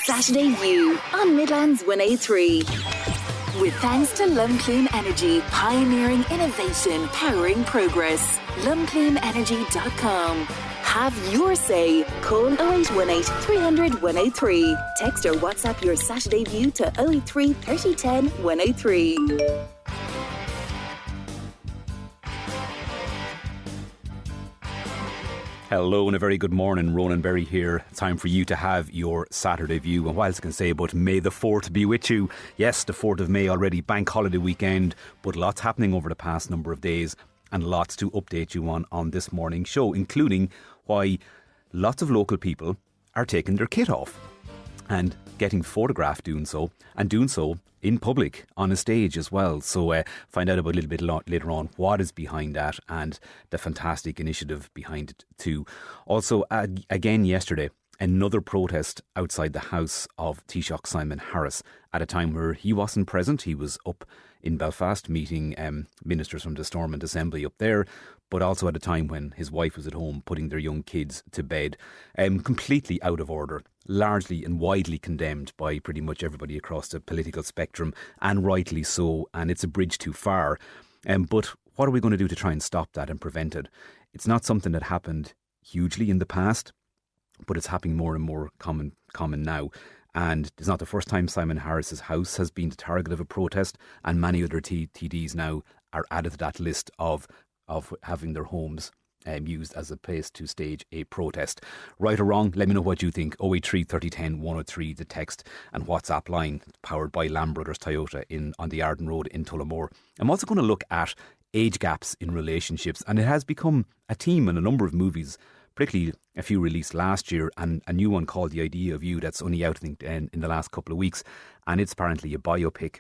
Saturday View on Midlands 103. With thanks to Lumclean Energy, pioneering innovation, powering progress. LumcleanEnergy.com. Have your say. Call 0818 300 103. Text or WhatsApp your Saturday View to 083 3010 103. Hello and a very good morning, Ronan Berry here. Time for you to have your Saturday View. And what else can I say but may the 4th be with you. Yes, the 4th of May already, bank holiday weekend, but lots happening over the past number of days and lots to update you on this morning's show, including why lots of local people are taking their kit off and getting photographed doing so, and doing so in public on a stage as well. So find out about a little bit later on what is behind that and the fantastic initiative behind it too. Also, again yesterday, another protest outside the house of Taoiseach Simon Harris at a time where he wasn't present. He was up in Belfast meeting ministers from the Stormont Assembly up there, but also at a time when his wife was at home putting their young kids to bed. Completely out of order, largely and widely condemned by pretty much everybody across the political spectrum, and rightly so, and it's a bridge too far. But what are we going to do to try and stop that and prevent it? It's not something that happened hugely in the past, but it's happening more and more common now. And it's not the first time Simon Harris's house has been the target of a protest, and many other TDs now are added to that list of having their homes used as a place to stage a protest. Right or wrong, let me know what you think. 083 3010 103, the text and WhatsApp line, powered by Lamb Brothers Toyota on the Arden Road in Tullamore. I'm also going to look at age gaps in relationships, and it has become a theme in a number of movies, particularly a few released last year, and a new one called The Idea of You that's only out, I think, in the last couple of weeks. And it's apparently a biopic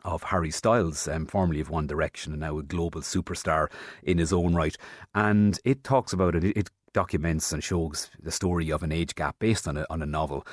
of Harry Styles, formerly of One Direction and now a global superstar in his own right. And it talks about it. It documents and shows the story of an age gap based on a novel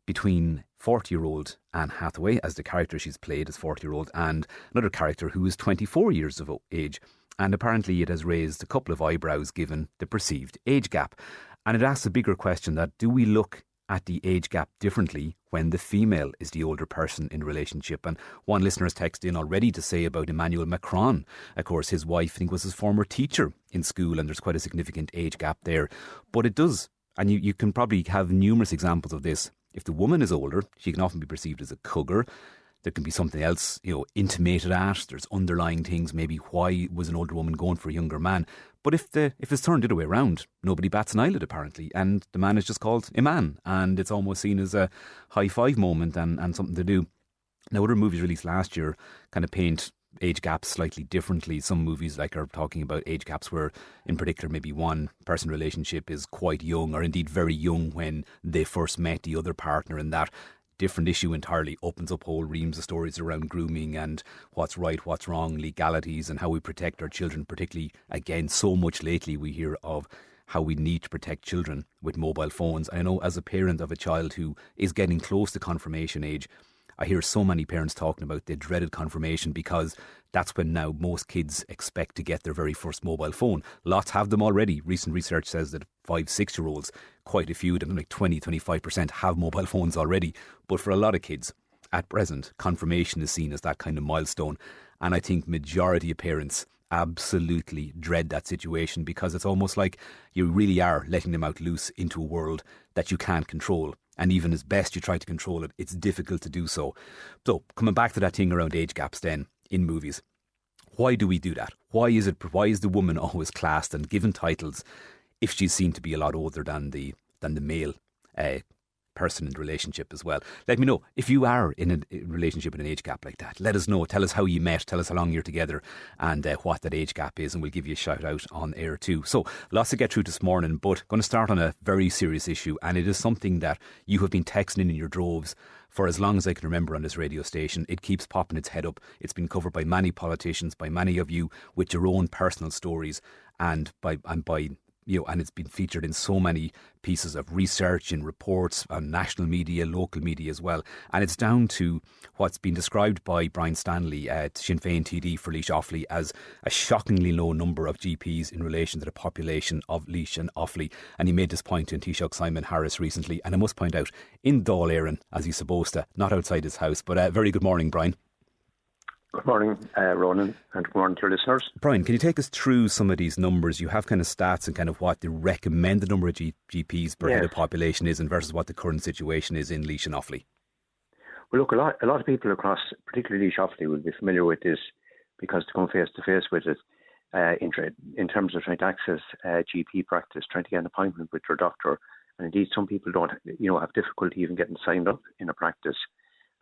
between 40-year-old Anne Hathaway, as the character she's played as 40-year-old, and another character who is 24 years of age. And apparently it has raised a couple of eyebrows given the perceived age gap. And it asks a bigger question, that do we look at the age gap differently when the female is the older person in a relationship? And one listener has texted in already to say about Emmanuel Macron. Of course, his wife, I think, was his former teacher in school, and there's quite a significant age gap there. But it does, and you can probably have numerous examples of this. If the woman is older, she can often be perceived as a cougar. There can be something else, intimated at. There's underlying things. Maybe why was an older woman going for a younger man? But if it's turned the other way around, nobody bats an eyelid apparently, and the man is just called a man, and it's almost seen as a high five moment and something to do. Now, other movies released last year kind of paint age gaps slightly differently. Some movies are talking about age gaps where, in particular, maybe one person relationship is quite young, or indeed very young when they first met the other partner, and that different issue entirely opens up whole reams of stories around grooming and what's right, what's wrong, legalities, and how we protect our children. Particularly, again, so much lately we hear of how we need to protect children with mobile phones. I know as a parent of a child who is getting close to confirmation age, I hear so many parents talking about the dreaded confirmation, because that's when now most kids expect to get their very first mobile phone. Lots have them already. Recent research says that 5-6-year-olds, quite a few of them, like 20-25%, have mobile phones already. But for a lot of kids, at present, confirmation is seen as that kind of milestone. And I think majority of parents absolutely dread that situation, because it's almost like you really are letting them out loose into a world that you can't control. And even as best you try to control it, it's difficult to do so. So, coming back to that thing around age gaps then, in movies. Why do we do that? Why is the woman always classed and given titles if she's seen to be a lot older than the male person in the relationship as well? Let me know if you are in a relationship in an age gap like that. Let us know. Tell us how you met. Tell us how long you're together, and what that age gap is, and we'll give you a shout out on air too. So lots to get through this morning, but going to start on a very serious issue, and it is something that you have been texting in your droves for as long as I can remember on this radio station. It keeps popping its head up. It's been covered by many politicians, by many of you with your own personal stories, and by and it's been featured in so many pieces of research, in reports, on national media, local media as well. And it's down to what's been described by Brian Stanley, Sinn Féin TD for Laois and Offaly, as a shockingly low number of GPs in relation to the population of Laois and Offaly. And he made this point in Taoiseach Simon Harris recently. And I must point out, in Dáil Éireann, as he's supposed to, not outside his house. But very good morning, Brian. Good morning, Ronan, and good morning to your listeners. Brian, can you take us through some of these numbers? You have kind of stats and kind of what the recommended number of GPs per head of population is and versus what the current situation is in Laois and Offaly. Well, look, a lot of people across, particularly Laois and Offaly, will be familiar with this because to come face to face with it in terms of trying to access GP practice, trying to get an appointment with your doctor, and indeed some people don't, have difficulty even getting signed up in a practice.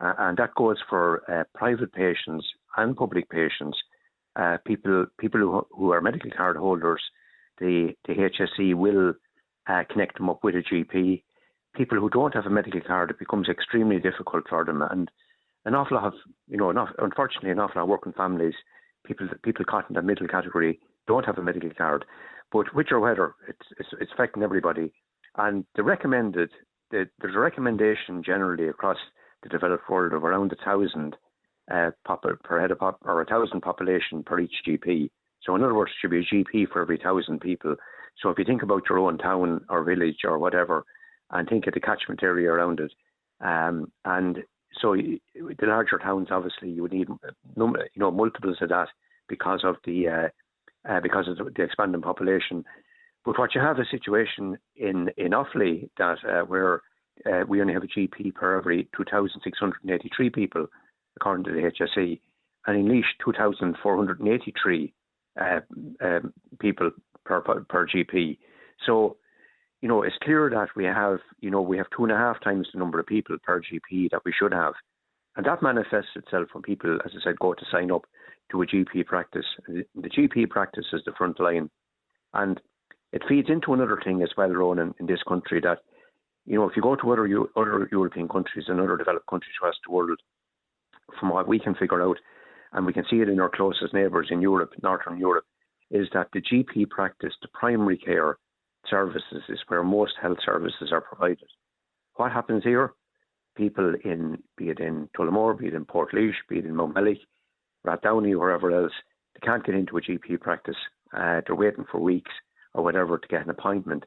And that goes for private patients and public patients, people who are medical card holders. The HSE will connect them up with a GP. People who don't have a medical card, it becomes extremely difficult for them. And an awful lot of, unfortunately, an awful lot of working families, people caught in the middle category, don't have a medical card. But which or whether, it's affecting everybody. And there's a recommendation generally across the developed world of around 1,000 per head of 1,000 population per each GP. So in other words, it should be a GP for every 1,000 people. So if you think about your own town or village or whatever, and think of the catchment area around it, and so the larger towns, obviously, you would need multiples of that because of the expanding population. But what you have a situation in Offaly that where we only have a GP per every 2,683 people, according to the HSE, and in Laois, 2,483 people per GP. So, it's clear that we have 2.5 times the number of people per GP that we should have. And that manifests itself when people, as I said, go to sign up to a GP practice. The GP practice is the front line. And it feeds into another thing as well, Ronan, in this country that, if you go to other European countries and other developed countries across the world, from what we can figure out, and we can see it in our closest neighbours in Europe, Northern Europe, is that the GP practice, the primary care services, is where most health services are provided. What happens here? People be it in Tullamore, be it in Portlaoise, be it in Mountmellick, Rathdowney, wherever else, they can't get into a GP practice. They're waiting for weeks or whatever to get an appointment.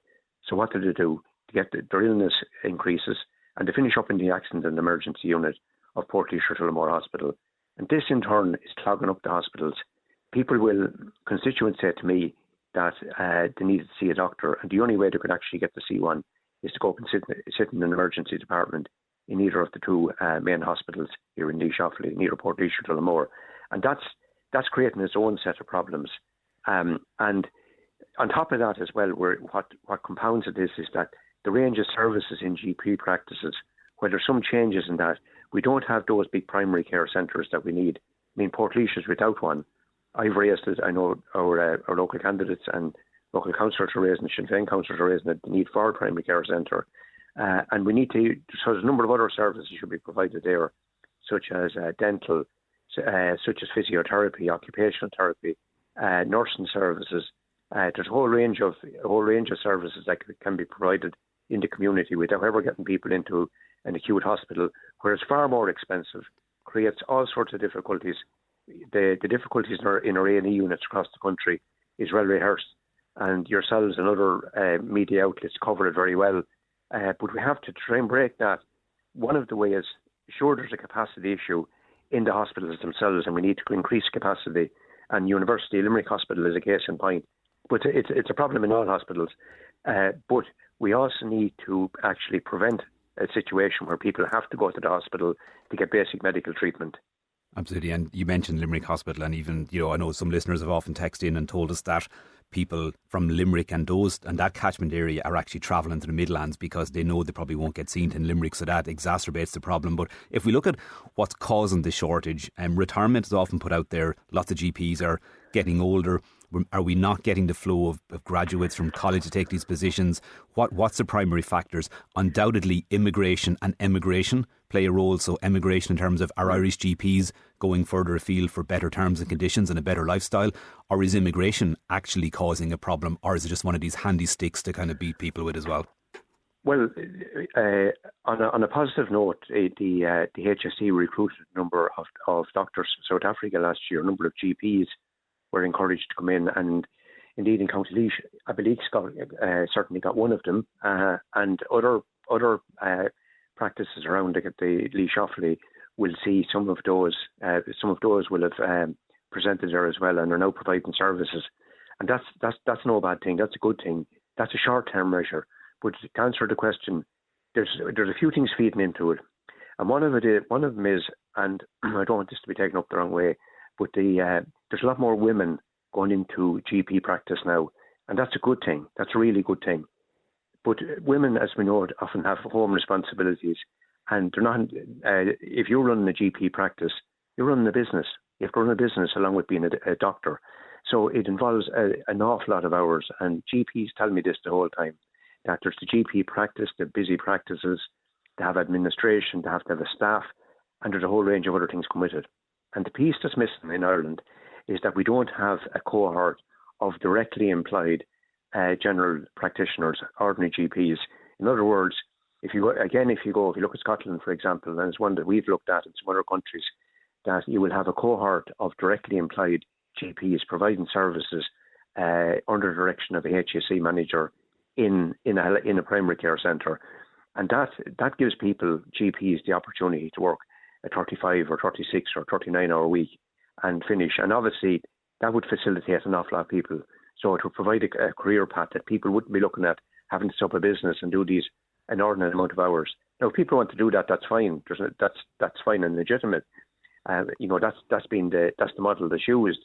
So what do? Their illness increases, and they finish up in the accident and emergency unit of Portlaoise or Tullamore Hospital. And this in turn is clogging up the hospitals. Constituents say to me that they need to see a doctor, and the only way they could actually get to see one is to go up and sit in an emergency department in either of the two main hospitals here in Laois and Offaly, neither Portlaoise or Tullamore. And that's creating its own set of problems. And on top of that as well, what compounds it is that the range of services in GP practices, where there's some changes in that, we don't have those big primary care centres that we need. I mean, Portlaoise is without one. I've raised it. I know our local candidates and local councillors are raising, Sinn Féin councillors are raising the need for a primary care centre. And we need to, so there's a number of other services should be provided there, such as dental, such as physiotherapy, occupational therapy, nursing services. There's a whole range of services that can be provided in the community without ever getting people into an acute hospital, where it's far more expensive, creates all sorts of difficulties. The difficulties in our A&E units across the country is well rehearsed, and yourselves and other media outlets cover it very well. But we have to try and break that. One of the ways, sure, there's a capacity issue in the hospitals themselves, and we need to increase capacity. And University of Limerick Hospital is a case in point. But it's a problem in all hospitals. But we also need to actually prevent a situation where people have to go to the hospital to get basic medical treatment. Absolutely. And you mentioned Limerick Hospital, and even, I know some listeners have often texted in and told us that people from Limerick and that catchment area are actually travelling to the Midlands because they know they probably won't get seen in Limerick, so that exacerbates the problem. But if we look at what's causing the shortage, retirement is often put out there. Lots of GPs are getting older. Are we not getting the flow of graduates from college to take these positions? What's the primary factors? Undoubtedly, immigration and emigration play a role. So emigration in terms of are Irish GPs going further afield for better terms and conditions and a better lifestyle? Or is immigration actually causing a problem? Or is it just one of these handy sticks to kind of beat people with as well? Well, on a positive note, the HSE recruited a number of doctors in South Africa last year. A number of GPs were encouraged to come in, and indeed in County Laois, Abbelig's certainly got one of them, and other practices around the Laois Offaly will see some of those will have presented there as well and are now providing services, and that's no bad thing. That's a good thing. That's a short-term measure. But to answer the question, there's a few things feeding into it, and one of them is, and I don't want this to be taken up the wrong way, but there's a lot more women going into GP practice now, and that's a good thing. That's a really good thing. But women, as we know, often have home responsibilities, and they're not. If you're running a GP practice, you're running a business. You have to run a business along with being a doctor, so it involves an awful lot of hours. And GPs tell me this the whole time, that there's the GP practice, the busy practices, they have administration, they have to have a staff, and there's a whole range of other things come with it. And the piece that's missing in Ireland is that we don't have a cohort of directly employed general practitioners, ordinary GPs. In other words, if you look at Scotland, for example, and it's one that we've looked at in some other countries, that you will have a cohort of directly employed GPs providing services under the direction of a HSE manager in a primary care centre, and that gives people, GPs, the opportunity to work a 35 or 36 or 39-hour week and finish. And obviously that would facilitate an awful lot of people. So it would provide a career path that people wouldn't be looking at having to set up a business and do these inordinate amount of hours. Now, if people want to do that, that's fine. That's fine and legitimate. That's the model that's used.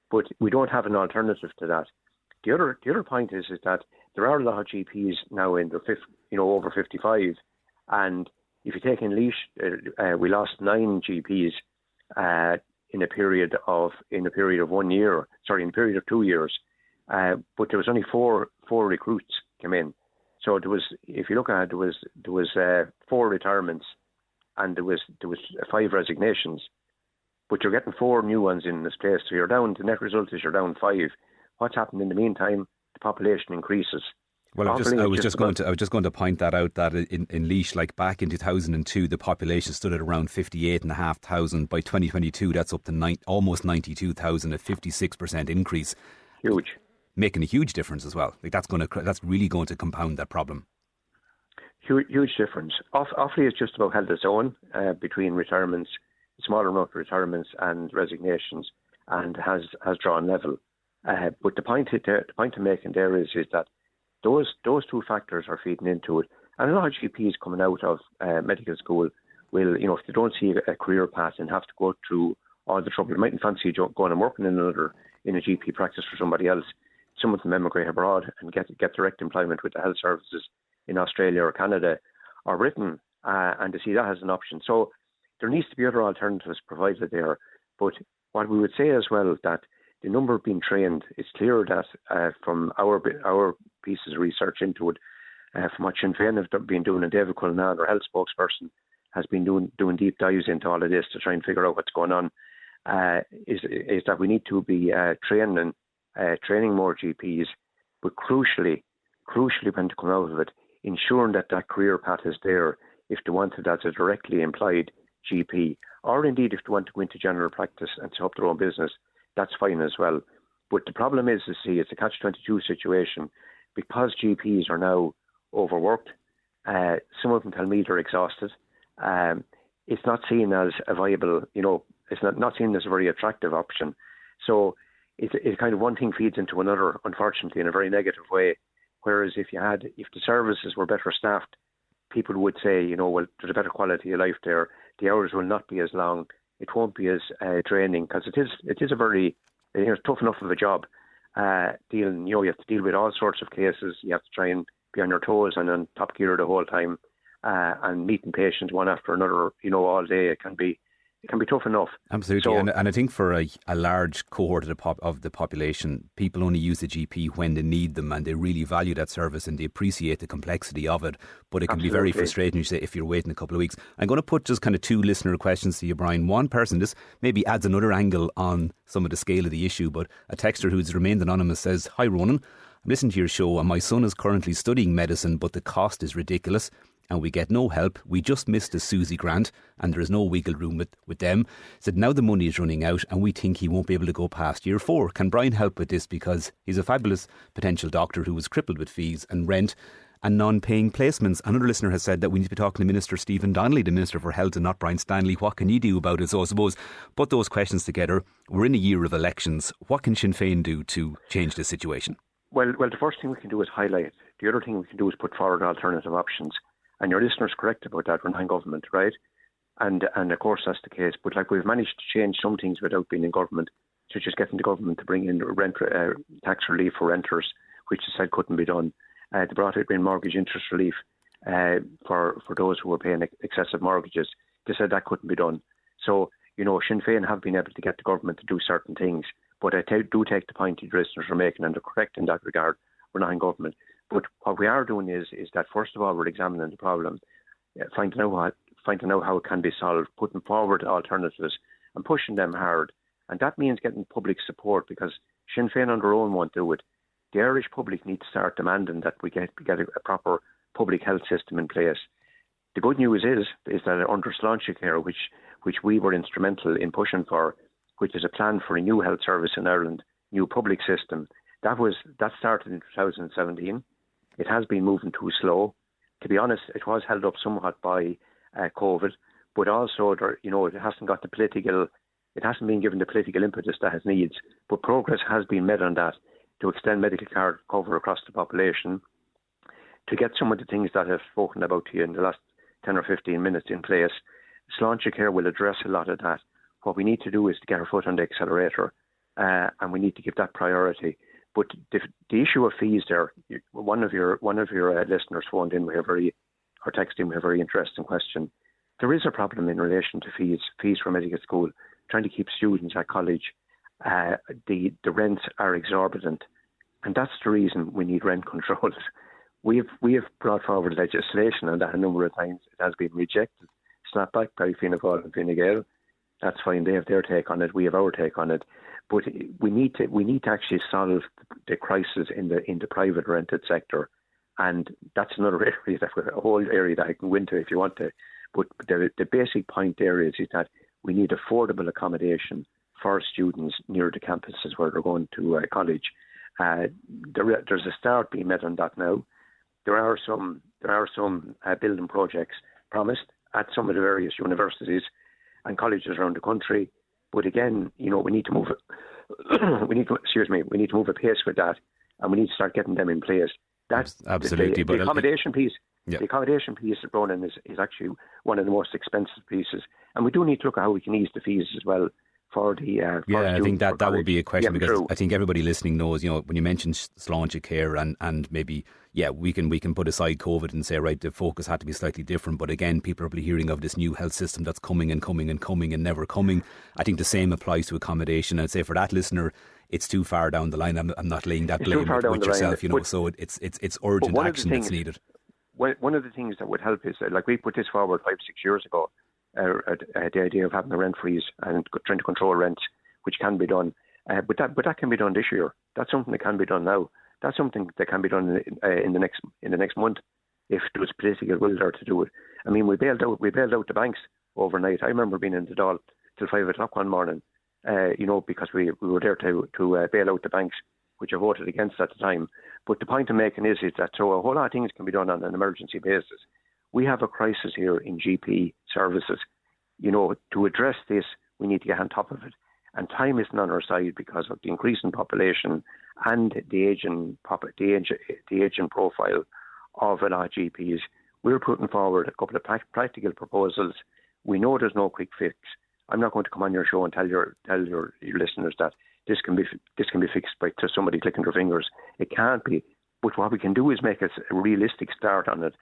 But we don't have an alternative to that. The other point is that there are a lot of GPs now in their over 55, and if you take in Laois, we lost 9 GPs in a period of 1 year. Sorry, in a period of 2 years. But there was only four recruits came in. So there was, if you look at it, there was 4 retirements, and there was 5 resignations. But you're getting 4 new ones in this place, so you're down. The net result is you're down 5. What's happened in the meantime? The population increases. Well, I was just going to point that out, that in Laois, like back in 2002, the population stood at around 58,500. By 2022, that's up to almost 92,000, a 56% increase. Huge, making a huge difference as well. Like that's really going to compound that problem. Huge difference. Offaly has just about held its own between retirements, smaller amount of retirements and resignations, and has drawn level. But the point I'm making there is that those 2 factors are feeding into it. And a lot of GPs coming out of medical school will, if they don't see a career path and have to go through all the trouble, they mightn't fancy going and working in a GP practice for somebody else. Some of them emigrate abroad and get direct employment with the health services in Australia or Canada or Britain, and to see that as an option. So there needs to be other alternatives provided there. But what we would say as well, that the number being trained, it's clear that from our pieces of research into it, from what Sinn Féin have been doing, and David Cullinan, our health spokesperson, has been doing deep dives into all of this to try and figure out what's going on, is that we need to be training more GPs, but crucially when to come out of it, ensuring that career path is there if they want it as a directly employed GP, or indeed if they want to go into general practice and set up their own business. That's fine as well. But the problem is, it's a catch-22 situation, because GPs are now overworked. Some of them tell me they're exhausted. It's not seen as a viable, it's not seen as a very attractive option. So it's kind of one thing feeds into another, unfortunately, in a very negative way. Whereas if the services were better staffed, people would say, well, there's a better quality of life there. The hours will not be as long. It won't be as draining, because it is a very tough enough of a job. You have to deal with all sorts of cases. You have to try and be on your toes and on top gear the whole time, and meeting patients one after another, all day. It can be It can be tough enough. Absolutely, So, and I think for a large cohort of the population, people only use the GP when they need them, and they really value that service and they appreciate the complexity of it. But it can be very frustrating, you say, if you're waiting a couple of weeks. I'm going to put just kind of two listener questions to you, Brian. One person, this maybe adds another angle on some of the scale of the issue, but a texter who's remained anonymous says, "Hi Ronan, I'm listening to your show and my son is currently studying medicine, but the cost is ridiculous and we get no help. We just missed the Susie grant and there is no wiggle room with them." Said now the money is running out and we think he won't be able to go past year 4. Can Brian help with this, because he's a fabulous potential doctor who was crippled with fees and rent and non-paying placements? Another listener has said that we need to be talking to Minister Stephen Donnelly, the Minister for Health, and not Brian Stanley. What can he do about it? So I suppose put those questions together. We're in a year of elections. What can Sinn Féin do to change this situation? Well, the first thing we can do is highlight. The other thing we can do is put forward alternative options. And your listener's correct about that. We're not in government, right? And of course that's the case. But like, we've managed to change some things without being in government, such as getting the government to bring in rent tax relief for renters, which they said couldn't be done. They brought in mortgage interest relief for those who were paying excessive mortgages. They said that couldn't be done. So, Sinn Féin have been able to get the government to do certain things. But I do take the point the listeners are making, and they're correct in that regard. We're not in government. But what we are doing is that, first of all, we're examining the problem, finding out how it can be solved, putting forward alternatives and pushing them hard. And that means getting public support, because Sinn Féin on their own won't do it. The Irish public need to start demanding that we get a proper public health system in place. The good news is that under Sláinte Care, which we were instrumental in pushing for, which is a plan for a new health service in Ireland, new public system, that started in 2017. It has been moving too slow. To be honest, it was held up somewhat by COVID, but also it hasn't been given the political impetus that it needs. But progress has been made on that, to extend medical card cover across the population, to get some of the things that I've spoken about to you in the last 10 or 15 minutes in place. Sláinte Care will address a lot of that. What we need to do is to get our foot on the accelerator, and we need to give that priority. But the issue of fees there, one of your listeners phoned in with or texted in with a very interesting question. There is a problem in relation to fees for medical school, trying to keep students at college. The rents are exorbitant, and that's the reason we need rent controls. We have brought forward legislation on that a number of times. It has been rejected, snapped back by Fianna Fáil and Fine Gael. That's fine. They have their take on it. We have our take on it. But we need to actually solve the crisis in the private rented sector, and that's another area, a whole area that I can go into if you want to. But the basic point there is that we need affordable accommodation for students near the campuses where they're going to college. There's a start being made on that now. There are some building projects promised at some of the various universities and colleges around the country. But again, we need to move. We need to move apace with that, and we need to start getting them in place. That's absolutely. The accommodation piece. Yeah. The accommodation piece, Ronan, is actually one of the most expensive pieces, and we do need to look at how we can ease the fees as well. For the I think that would be a question, because true. I think everybody listening knows, when you mention Sláinte Care and maybe we can put aside COVID and say, right, the focus had to be slightly different. But again, people are probably hearing of this new health system that's coming and coming and coming and never coming. I think the same applies to accommodation. I'd say for that listener, it's too far down the line. I'm not laying that blame with yourself, so it's urgent action that's needed. One of the things that would help is like we put this forward 5-6 years ago. The idea of having a rent freeze and trying to control rents, which can be done, but that can be done this year. That's something that can be done now. That's something that can be done in the next month if there was political will there to do it. I mean, we bailed out the banks overnight. I remember being in the Dáil till 5 o'clock one morning, because we were there to bail out the banks, which I voted against at the time. But the point I'm making is that so a whole lot of things can be done on an emergency basis. We have a crisis here in GP services. To address this, we need to get on top of it. And time isn't on our side because of the increasing population and the aging profile of a lot of GPs. We're putting forward a couple of practical proposals. We know there's no quick fix. I'm not going to come on your show and tell your listeners that this can be fixed by just somebody clicking their fingers. It can't be. But what we can do is make a realistic start on it.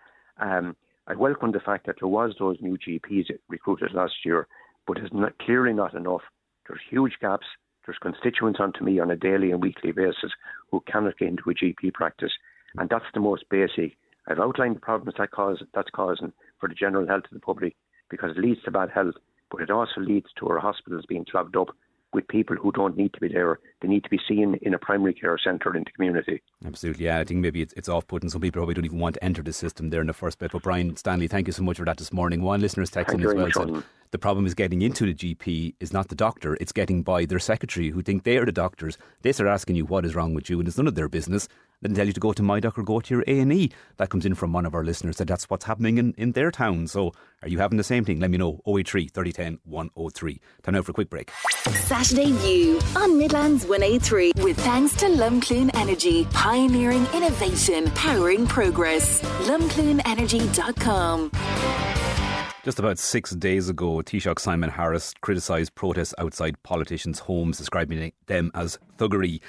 I welcome the fact that there was those new GPs recruited last year, but it's clearly not enough. There's huge gaps. There's constituents onto me on a daily and weekly basis who cannot get into a GP practice. And that's the most basic. I've outlined the problems that's causing for the general health of the public, because it leads to bad health, but it also leads to our hospitals being clogged up with people who don't need to be there. They need to be seen in a primary care centre in the community. Absolutely, yeah. I think maybe it's off-putting. Some people probably don't even want to enter the system there in the first place. But Brian, Stanley, thank you so much for that this morning. One listener's texting as well said the problem is getting into the GP is not the doctor, it's getting by their secretary who think they are the doctors. They start asking you what is wrong with you and it's none of their business. Then tell you to go to my doc or go to your A&E. That comes in from one of our listeners that that's what's happening in their town. So are you having the same thing? Let me know. 083 3010 103. Time now for a quick break. Saturday View on Midlands 103 with thanks to Lumcloon Energy, pioneering innovation, powering progress. LumcloonEnergy.com. Just about 6 days ago, Taoiseach Simon Harris criticised protests outside politicians' homes, describing them as thuggery.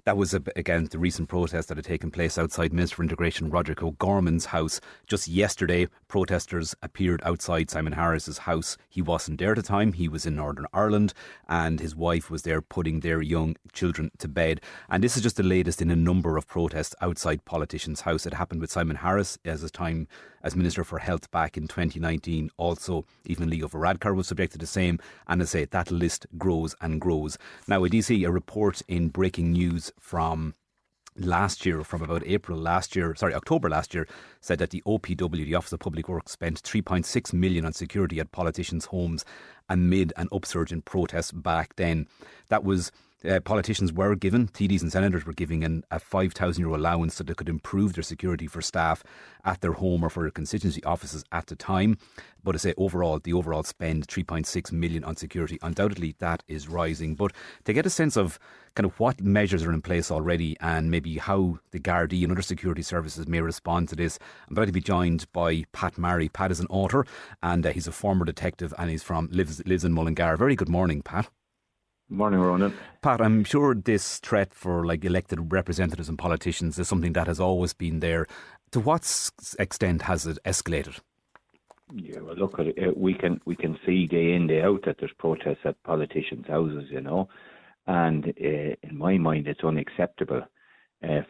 That was against the recent protests that had taken place outside Minister for Integration Roderick O'Gorman's house. Just yesterday, protesters appeared outside Simon Harris's house. He wasn't there at the time. He was in Northern Ireland and his wife was there putting their young children to bed. And this is just the latest in a number of protests outside politicians' house. It happened with Simon Harris as his time as Minister for Health back in 2019. Also, even Leo Varadkar was subject to the same. And I say that list grows and grows. Now, I did see a report in Breaking News from last year, from about October last year, said that the OPW, the Office of Public Works, spent 3.6 million on security at politicians' homes amid an upsurge in protests back then. That was politicians were given, TDs and senators were giving a €5,000 allowance so they could improve their security for staff at their home or for their constituency offices at the time. But I say the overall spend, 3.6 million on security, undoubtedly that is rising. But to get a sense of kind of what measures are in place already and maybe how the Gardaí and other security services may respond to this, I'm about to be joined by Pat Marry. Pat is an author and he's a former detective and he's lives in Mullingar. Very good morning, Pat. Morning, Ronan. Pat, I'm sure this threat for elected representatives and politicians is something that has always been there. To what extent has it escalated? Yeah, well, look, we can see day in, day out that there's protests at politicians' houses, and in my mind it's unacceptable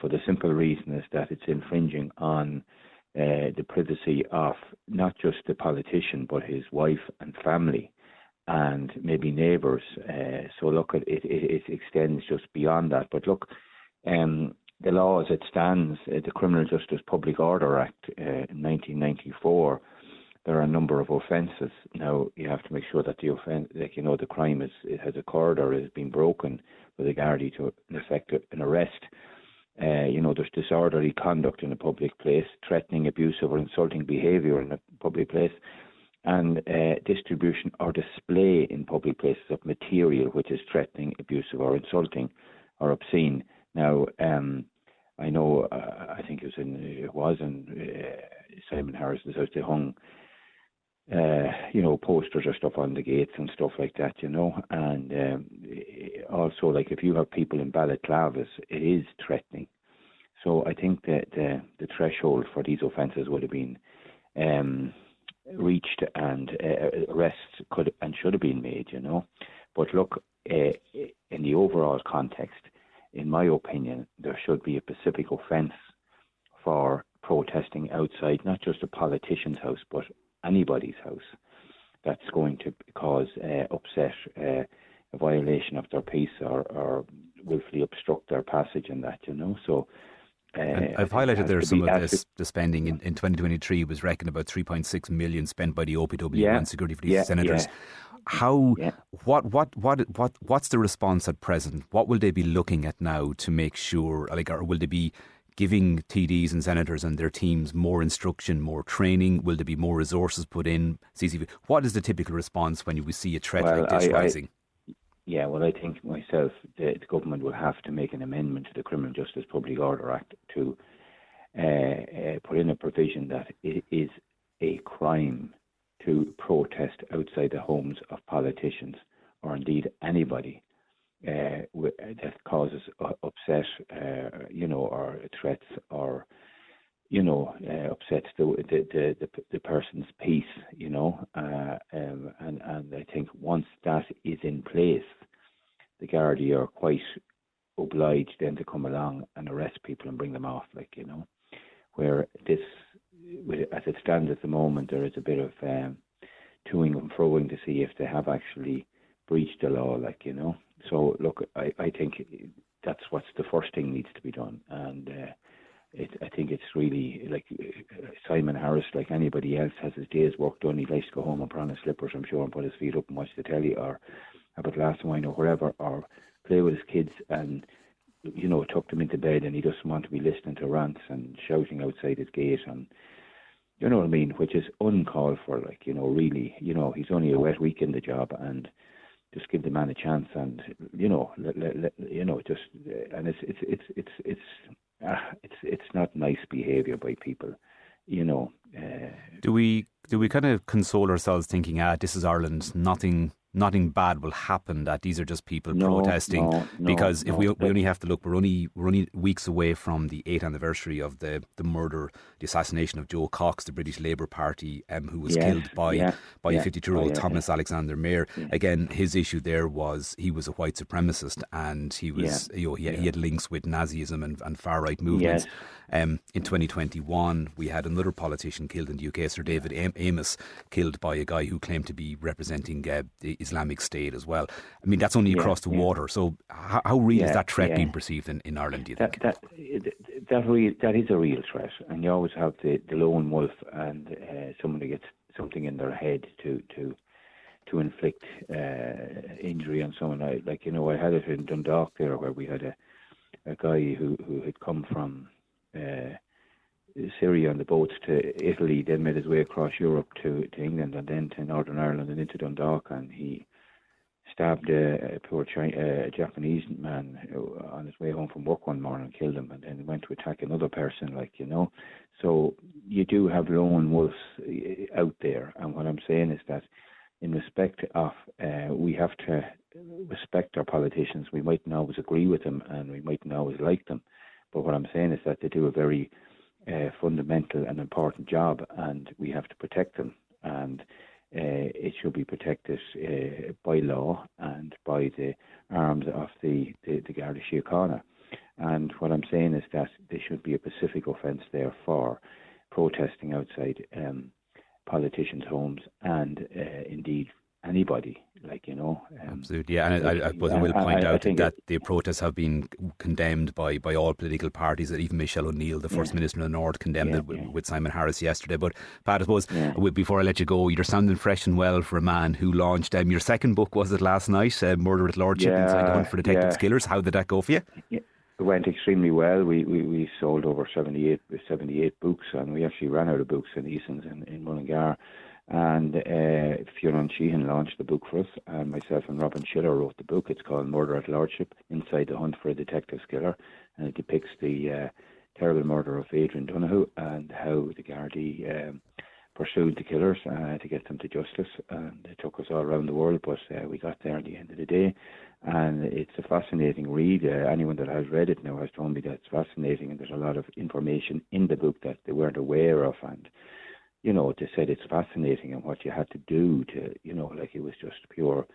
for the simple reason is that it's infringing on the privacy of not just the politician but his wife and family and maybe neighbours. So look, it extends just beyond that. But look, the law as it stands, the Criminal Justice Public Order Act in 1994, there are a number of offences. Now you have to make sure that the offence, the crime has occurred or has been broken with a Gardaí to effect an arrest. There's disorderly conduct in a public place, threatening, abusive or insulting behaviour in a public place, and distribution or display in public places of material which is threatening, abusive or insulting or obscene. Now, I know, I think it was in Simon Harris's house, they hung, posters or stuff on the gates and stuff like that, and also, if you have people in balaclavas, it is threatening. So I think that the threshold for these offences would have been reached and arrests could and should have been made, But look, in the overall context, in my opinion, there should be a specific offence for protesting outside, not just a politician's house, but anybody's house that's going to cause upset, a violation of their peace or willfully obstruct their passage and that, So I've highlighted there some of the spending in 2023 was reckoned about 3.6 million spent by the OPW on security for these senators. What's the response at present? What will they be looking at now to make sure, or will they be giving TDs and senators and their teams more instruction, more training? Will there be more resources put in? CCV? What is the typical response when we see a threat like this rising? I think myself, the government will have to make an amendment to the Criminal Justice Public Order Act to put in a provision that it is a crime to protest outside the homes of politicians or indeed anybody that causes upset, or threats or, upsets the person's peace, and I think once that is in place, the Gardaí are quite obliged then to come along and arrest people and bring them off, where this, as it stands at the moment, there is a bit of toing and froing to see if they have actually breached the law, So look, I think that's what's the first thing needs to be done, and I think it's really like Simon Harris, like anybody else, has his day's work done. He likes to go home and put on his slippers, I'm sure, and put his feet up and watch the telly, or have a glass of wine or whatever, or play with his kids and, tuck them into bed, and he doesn't want to be listening to rants and shouting outside his gate, and you know what I mean, which is uncalled for, really, he's only a wet week in the job, and just give the man a chance, and it's not nice behaviour by people, Do we kind of console ourselves thinking, this is Ireland, nothing bad will happen, that these are just people protesting? Because if we only have to look, we're only weeks away from the 8th anniversary of the murder, the assassination of Joe Cox, the British Labour Party, who was killed by a 52-year-old Thomas Alexander Mayer. Again, his issue there was he was a white supremacist, and he was he had links with Nazism and far right movements. In 2021, we had another politician killed in the UK, Sir David Amos, killed by a guy who claimed to be representing the Islamic State as well. I mean, that's only across the water. So how real is that threat being perceived in Ireland, do you think? That is a real threat. And you always have the lone wolf and someone who gets something in their head to inflict injury on someone. I had it in Dundalk there, where we had a guy who had come from Syria on the boats to Italy, then made his way across Europe to England, and then to Northern Ireland and into Dundalk, and he stabbed a poor Japanese man on his way home from work one morning and killed him, and then went to attack another person, So you do have lone wolves out there, and what I'm saying is that in respect of, we have to respect our politicians. We mightn't always agree with them, and we mightn't always like them, but what I'm saying is that they do a very fundamental and important job, and we have to protect them, and it should be protected by law and by the arms of the Garda Síochána. And what I'm saying is that there should be a specific offence there for protesting outside politicians' homes, and indeed anybody, Absolutely, yeah. And I will point out that the protests have been condemned by all political parties. That even Michelle O'Neill, the First Minister of the North, condemned it with Simon Harris yesterday. But Pat, I suppose, before I let you go, you're sounding fresh and well for a man who launched your second book, was it last night, Murder at Lordship, Inside the Hunt for Detectives Killers. How did that go for you? Yeah. It went extremely well. We sold over 78 books, and we actually ran out of books in Eason's in Mullingar. And Fionn Sheehan launched the book for us, and myself and Robin Schiller wrote the book. It's called Murder at Lordship, Inside the Hunt for a Detective's Killer, and it depicts the terrible murder of Adrian Donoghue and how the Gardaí pursued the killers to get them to justice. And it took us all around the world, but we got there at the end of the day. And it's a fascinating read. Anyone that has read it now has told me that it's fascinating, and there's a lot of information in the book that they weren't aware of, and they said it's fascinating, and what you had to do to, it was just pure,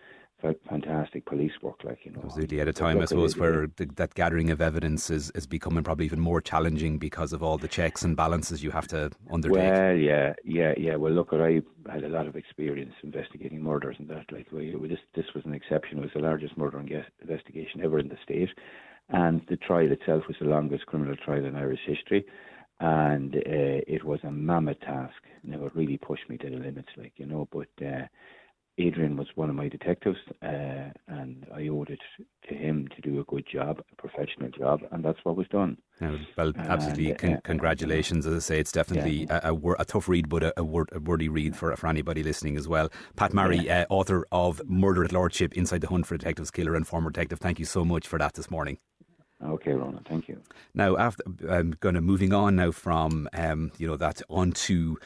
fantastic police work, Absolutely, at a time, I suppose, where that gathering of evidence is becoming probably even more challenging because of all the checks and balances you have to undertake. Well, yeah. Well, look, I had a lot of experience investigating murders and that. This was an exception. It was the largest murder investigation ever in the state, and the trial itself was the longest criminal trial in Irish history. And it was a mammoth task. Now, it really pushed me to the limits, but Adrian was one of my detectives, and I owed it to him to do a good job, a professional job, and that's what was done. Well, absolutely. Congratulations. As I say, it's definitely a tough read, but a worthy read for anybody listening as well. Pat Marry, author of Murder at Lordship, Inside the Hunt for a Detective's Killer, and former detective, thank you so much for that this morning. Okay, Ronan, thank you. Now, moving on now from that onto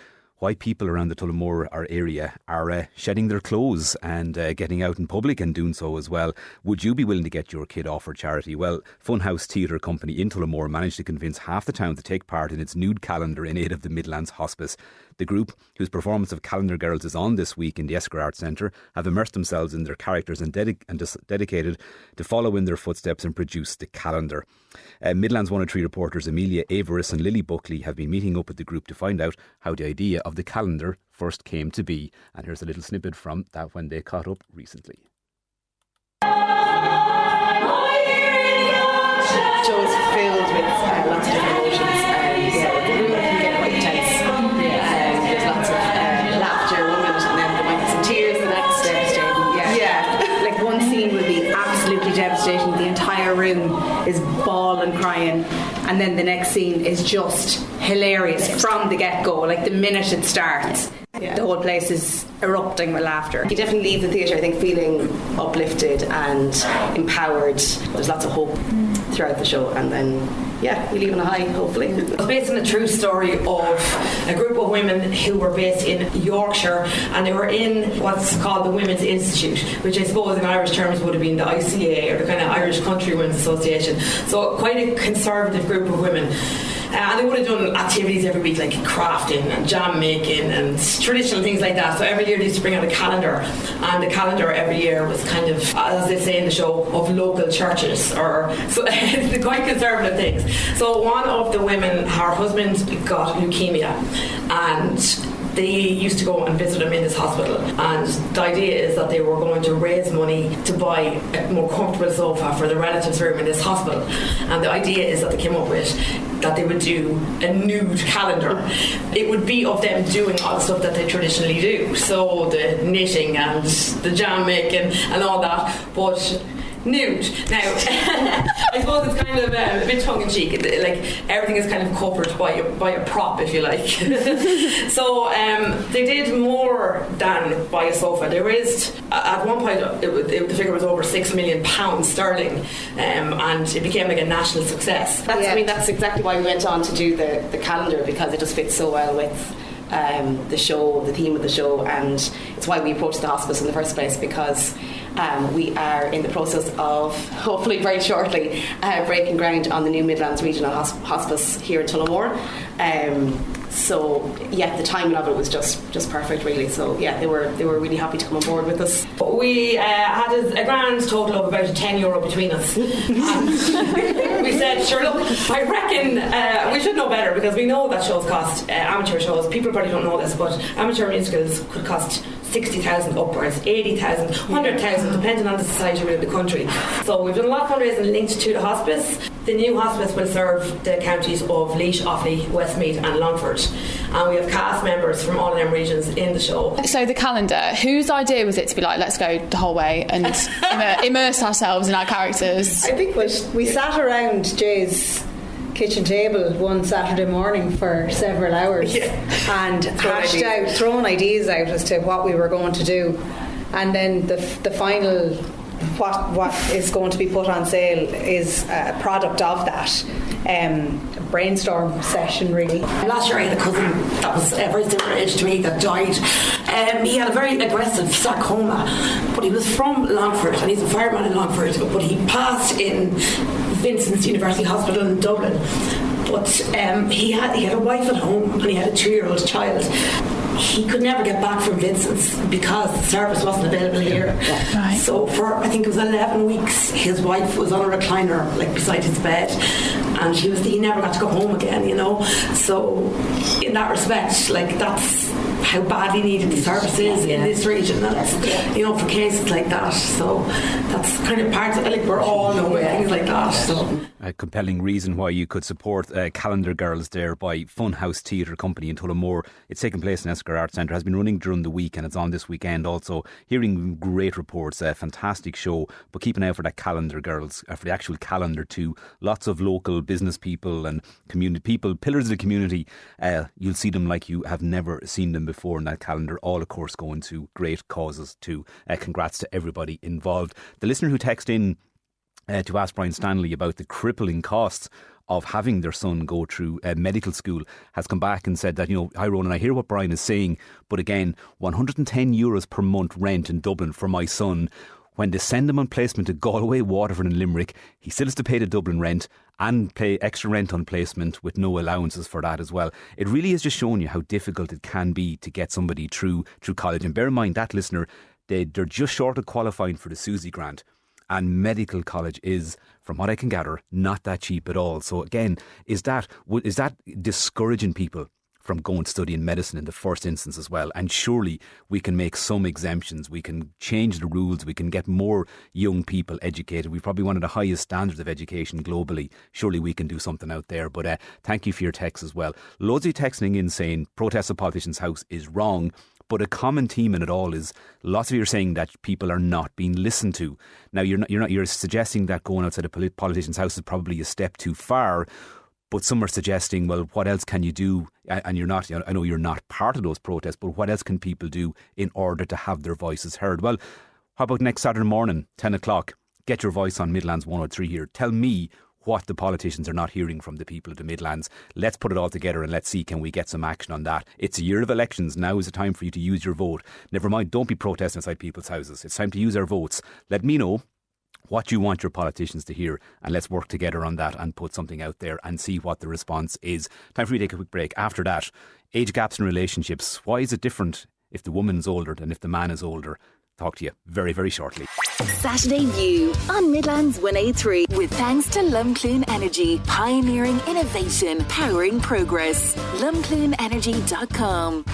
why people around the Tullamore area are shedding their clothes and getting out in public and doing so as well. Would you be willing to get your kid off for charity? Well, Funhouse Theatre Company in Tullamore managed to convince half the town to take part in its nude calendar in aid of the Midlands Hospice. The group, whose performance of Calendar Girls is on this week in the Esker Arts Centre, have immersed themselves in their characters and dedicated to follow in their footsteps and produce the calendar. Midlands 103 reporters Amelia Averis and Lily Buckley have been meeting up with the group to find out how the idea of the calendar first came to be. And here's a little snippet from that when they caught up recently. Joe's filled with lots of different emotions. The room can get quite tense. There's lots of laughter one minute, and then there might be some tears the next. Devastating. Yeah. Like one scene will be absolutely devastating. The entire room is bawling, crying, and then the next scene is just hilarious from the get-go. Like the minute it starts. Yeah. The whole place is erupting with laughter. You definitely leave the theatre, I think, feeling uplifted and empowered. There's lots of hope throughout the show, and then you leave on a high, hopefully. It's based on a true story of a group of women who were based in Yorkshire, and they were in what's called the Women's Institute, which I suppose in Irish terms would have been the ICA, or the kind of Irish Country Women's Association. So quite a conservative group of women. And they would have done activities every week, like crafting and jam making and traditional things like that. So every year they used to bring out a calendar, and the calendar every year was kind of, as they say in the show, of local churches, or so the quite conservative things. So one of the women, her husband got leukemia, and they used to go and visit him in this hospital, and the idea is that they were going to raise money to buy a more comfortable sofa for the relatives' room in this hospital. And the idea is that they came up with that they would do a nude calendar. It would be of them doing all the stuff that they traditionally do, so the knitting and the jam making and all that, but nude. Now, I suppose it's kind of a bit tongue-in-cheek. Like everything is kind of covered by a prop, if you like. So they did more than buy a sofa. They raised, at one point, the figure was over £6 million sterling, and it became like a national success. I mean, that's exactly why we went on to do the calendar, because it just fits so well with the show, the theme of the show, and it's why we approached the hospice in the first place, because we are in the process of, hopefully very shortly, breaking ground on the new Midlands Regional Hospice here in Tullamore. So the timing of it was just perfect, really. So they were really happy to come on board with us. We had a grand total of about €10 between us. And we said, sure, look, I reckon we should know better, because we know that shows cost, amateur shows, people probably don't know this, but amateur musicals could cost 60,000 upwards, 80,000, 100,000, depending on the society within the country. So we've done a lot of fundraising linked to the hospice. The new hospice will serve the counties of Laois, Offaly, Westmeath and Longford. And we have cast members from all of them regions in the show. So the calendar, whose idea was it to be like, let's go the whole way and immerse ourselves in our characters? I think we sat around Jay's kitchen table one Saturday morning for several hours and thrown ideas out as to what we were going to do, and then the final what is going to be put on sale is a product of that brainstorm session, really. Last year I had a cousin that was very similar age to me that died. He had a very aggressive sarcoma, but he was from Longford, and he's a fireman in Longford, but he passed in Vincent's University Hospital in Dublin. But he had a wife at home, and he had a 2-year-old child. He could never get back from Vincent's because the service wasn't available here. Right. So for, I think it was 11 weeks, his wife was on a recliner like beside his bed, and he never got to go home again, you know. So in that respect, like, that's how badly needed the service is in this region. That's, you know, for cases like that. So that's kind of part of, like, we're all knowing things like that. So a compelling reason why you could support Calendar Girls there by Funhouse Theatre Company in Tullamore. It's taking place in Esker Arts Centre, has been running during the week, and it's on this weekend also. Hearing great reports, a fantastic show, but keep an eye out for that Calendar Girls, for the actual calendar too. Lots of local business people and community people, pillars of the community. You'll see them like you have never seen them before in that calendar, all of course going to great causes too. Congrats to everybody involved. The listener who texted in to ask Brian Stanley about the crippling costs of having their son go through medical school has come back and said that, hi Ronan, I hear what Brian is saying, but again, €110 per month rent in Dublin for my son. When they send him on placement to Galway, Waterford and Limerick, he still has to pay the Dublin rent and pay extra rent on placement with no allowances for that as well. It really is just showing you how difficult it can be to get somebody through college. And bear in mind, that listener, they're just short of qualifying for the Susie grant. And medical college is, from what I can gather, not that cheap at all. So again, is that discouraging people from going to study in medicine in the first instance as well? And surely we can make some exemptions. We can change the rules. We can get more young people educated. We've probably one of the highest standards of education globally. Surely we can do something out there. But thank you for your text as well. Loads of texting in saying protest at Politicians' House is wrong. But a common theme in it all is lots of you are saying that people are not being listened to. Now you're suggesting that going outside a politician's house is probably a step too far. But some are suggesting, well, what else can you do? And you're not, I know you're not part of those protests, but what else can people do in order to have their voices heard? Well, how about next Saturday morning, 10 o'clock? Get your voice on Midlands 103 here. Tell me what the politicians are not hearing from the people of the Midlands. Let's put it all together and let's see, can we get some action on that? It's a year of elections. Now is the time for you to use your vote. Never mind, don't be protesting outside people's houses. It's time to use our votes. Let me know what you want your politicians to hear, and let's work together on that and put something out there and see what the response is. Time for you to take a quick break. After that, age gaps in relationships. Why is it different if the woman's older than if the man is older? Talk to you very, very shortly. Saturday View on Midlands 103 with thanks to Lumcloon Energy, pioneering innovation, powering progress. lumcloonenergy.com.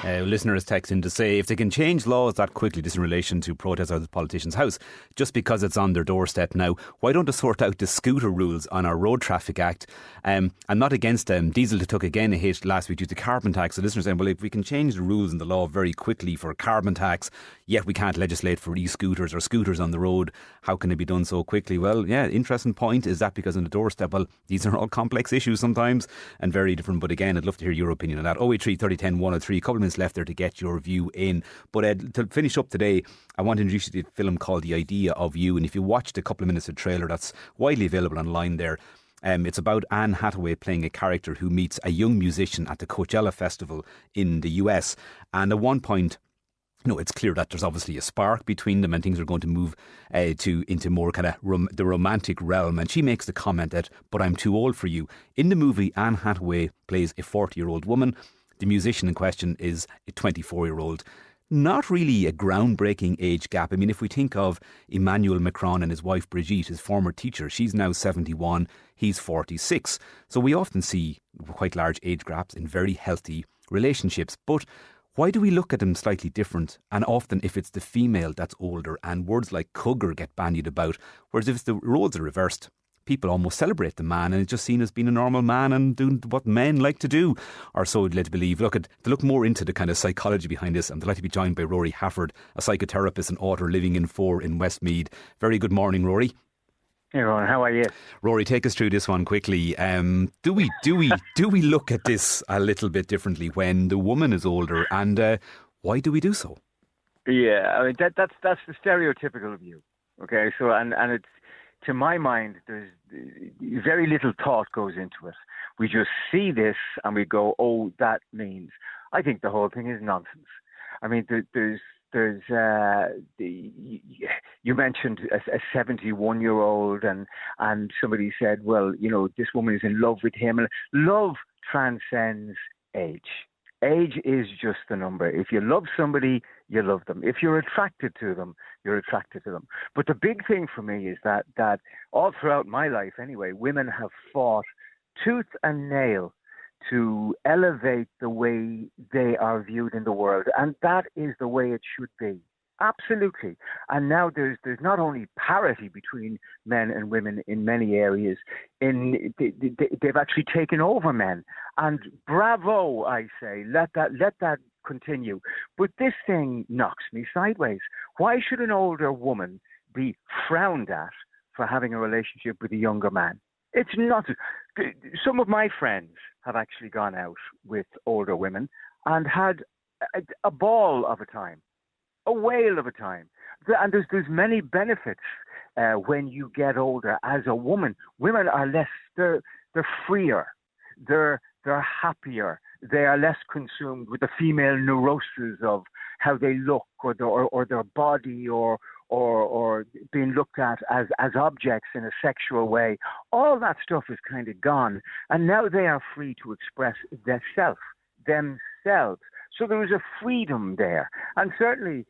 Listeners texting to say if they can change laws that quickly, this in relation to protests at the politician's house, just because it's on their doorstep now, why don't they sort out the scooter rules on our Road Traffic Act? I'm not against them. Diesel took again a hit last week due to carbon tax. So listeners saying, well, if we can change the rules in the law very quickly for carbon tax, yet we can't legislate for e-scooters or scooters on the road, how can it be done so quickly? Well, yeah, interesting point. Is that because on the doorstep? Well, these are all complex issues sometimes and very different. But again, I'd love to hear your opinion on that. 083 30 10 103. A couple of minutes left there to get your view in. But to finish up today, I want to introduce you to a film called The Idea of You. And if you watched a couple of minutes of trailer, that's widely available online there. It's about Anne Hathaway playing a character who meets a young musician at the Coachella Festival in the US. And at one point, it's clear that there's obviously a spark between them and things are going to move into more kind of the romantic realm. And she makes the comment that, but I'm too old for you. In the movie, Anne Hathaway plays a 40-year-old woman. The musician in question is a 24-year-old. Not really a groundbreaking age gap. I mean, if we think of Emmanuel Macron and his wife Brigitte, his former teacher, she's now 71, he's 46. So we often see quite large age gaps in very healthy relationships. But why do we look at them slightly different? And often if it's the female that's older and words like cougar get bandied about, whereas if the roles are reversed, people almost celebrate the man and it's just seen as being a normal man and doing what men like to do, or so led to believe. To look more into the kind of psychology behind this, I'm delighted to be joined by Rory Hafford, a psychotherapist and author living in Four in Westmeath. Very good morning, Rory. Hey Ron, how are you? Rory, take us through this one quickly. Do we look at this a little bit differently when the woman is older, and why do we do so? Yeah, I mean that's the stereotypical view. Okay, so and it's, to my mind, there's very little thought goes into it. We just see this and we go, oh, that means. I think the whole thing is nonsense. I mean, you mentioned a 71-year-old and somebody said, well, this woman is in love with him. And love transcends age. Age is just the number. If you love somebody, you love them. If you're attracted to them, you're attracted to them. But the big thing for me is that all throughout my life anyway, women have fought tooth and nail to elevate the way they are viewed in the world. And that is the way it should be. Absolutely. And now there's not only parity between men and women in many areas, they've actually taken over men. And bravo, I say, let that continue. But this thing knocks me sideways. Why should an older woman be frowned at for having a relationship with a younger man? It's not. Some of my friends have actually gone out with older women and had a ball of a time. A whale of a time. And there's many benefits when you get older as a woman. Women are less, they're freer, they're happier, they are less consumed with the female neuroses of how they look or their body or being looked at as objects in a sexual way. All that stuff is kind of gone, and now they are free to express themselves. So there is a freedom there, and certainly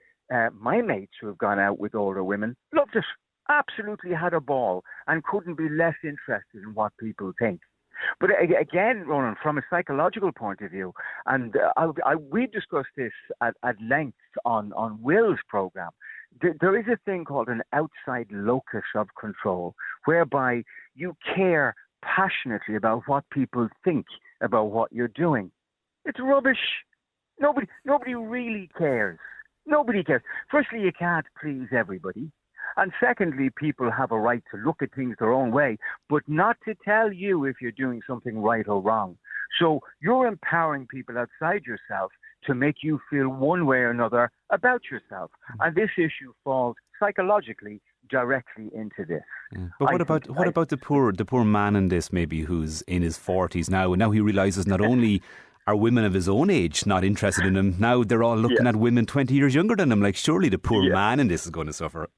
my mates who have gone out with older women loved it, absolutely had a ball, and couldn't be less interested in what people think. But again, Ronan, from a psychological point of view, and we discussed this at length on Will's program, there is a thing called an outside locus of control, whereby you care passionately about what people think about what you're doing. It's rubbish. Nobody really cares. Nobody cares. Firstly, you can't please everybody. And secondly, people have a right to look at things their own way, but not to tell you if you're doing something right or wrong. So you're empowering people outside yourself to make you feel one way or another about yourself. And this issue falls psychologically directly into this. Yeah. But what about the poor man in this, maybe, who's in his 40s now, and now he realises not only are women of his own age not interested in him, now they're all looking at women 20 years younger than him. Like, surely the poor man in this is going to suffer.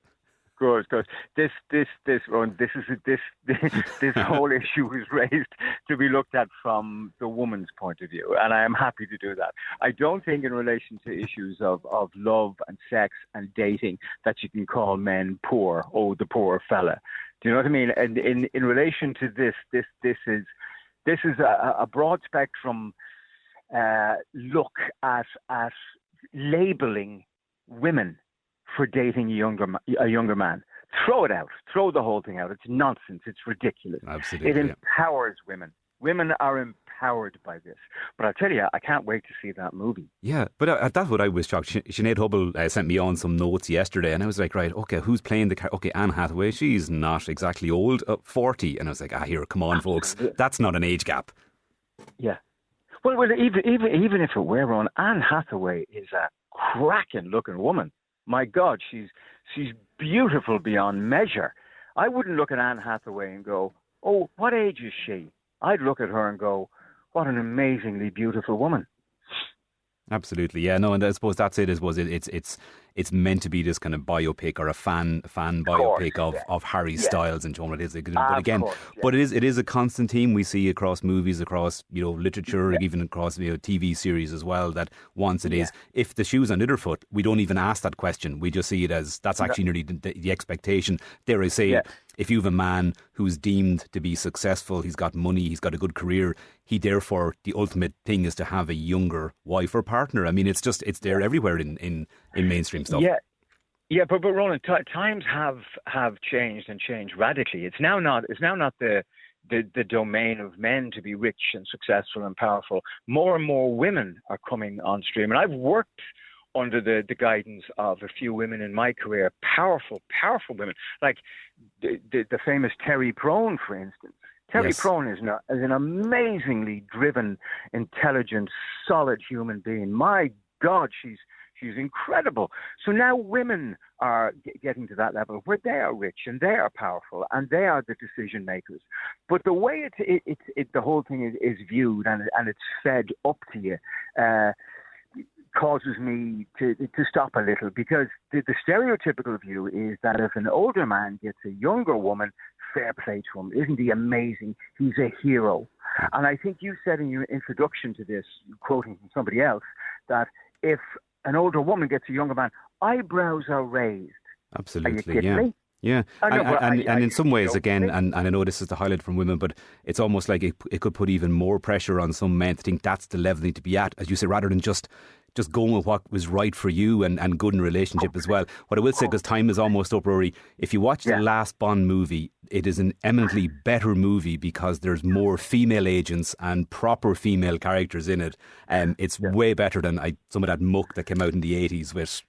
Good. This whole issue is raised to be looked at from the woman's point of view, and I am happy to do that. I don't think in relation to issues of love and sex and dating that you can call men poor. Oh, the poor fella. Do you know what I mean? And in relation to this is a broad spectrum look at labelling women for dating a younger man. Throw it out. Throw the whole thing out. It's nonsense. It's ridiculous. Absolutely. It empowers women. Women are empowered by this. But I'll tell you, I can't wait to see that movie. Yeah, but that's what I was shocked. Sinead Hubble sent me on some notes yesterday, and I was like, right, okay, who's playing the character? Okay, Anne Hathaway, she's not exactly old, 40. And I was like, here, come on, folks. That's not an age gap. Yeah. Well, even if it were on, Anne Hathaway is a cracking looking woman. My God, she's beautiful beyond measure. I wouldn't look at Anne Hathaway and go, oh, what age is she? I'd look at her and go, what an amazingly beautiful woman. Absolutely, yeah. No, and I suppose that's it. It's meant to be this kind of biopic or a fan biopic of Harry Styles and Joan. But again, but it is a constant theme we see across movies, across literature, even across TV series as well. That once it is, if the shoe's on the other foot, we don't even ask that question. We just see it as that's actually nearly the expectation. Dare I say, if you have a man who's deemed to be successful, he's got money, he's got a good career, he therefore the ultimate thing is to have a younger wife or partner. I mean, it's there everywhere in mainstream stuff. Yeah, but Roland, times have changed and changed radically. It's now not the domain of men to be rich and successful and powerful. More and more women are coming on stream, and I've worked under the guidance of a few women in my career, powerful women, like the famous Terry Prone, for instance. Terry Prone is an amazingly driven, intelligent, solid human being. My God, she's incredible. So now women are getting to that level where they are rich and they are powerful and they are the decision makers. But the way the whole thing is viewed and it's fed up to you causes me to stop a little, because the stereotypical view is that if an older man gets a younger woman, fair play to him. Isn't he amazing? He's a hero. And I think you said in your introduction to this, quoting from somebody else, that if an older woman gets a younger man, eyebrows are raised. Absolutely, are you kidding me? Yeah, and in some ways, again, and I know this is the highlight from women, but it's almost like it could put even more pressure on some men to think that's the level they need to be at, as you say, rather than just going with what was right for you and good in a relationship as well. What I will say, because time is almost up, Rory, if you watch the last Bond movie, it is an eminently better movie because there's more female agents and proper female characters in it. It's way better than some of that muck that came out in the 80s with...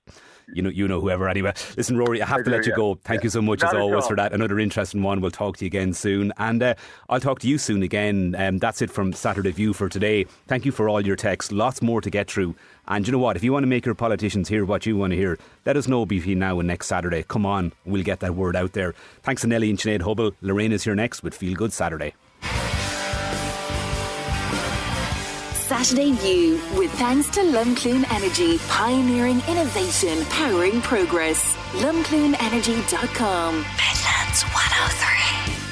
You know whoever anyway. Listen, Rory, I have to let you go. Thank you so much as always for that. Another interesting one. We'll talk to you again soon. And I'll talk to you soon again. That's it from Saturday View for today. Thank you for all your texts. Lots more to get through. And you know what? If you want to make your politicians hear what you want to hear, let us know between now and next Saturday. Come on, we'll get that word out there. Thanks to Nelly and Sinead Hubble. Lorraine is here next with Feel Good Saturday. Saturday View, with thanks to Lumcloon Energy, pioneering innovation, powering progress. LumcloonEnergy.com. Midlands 103.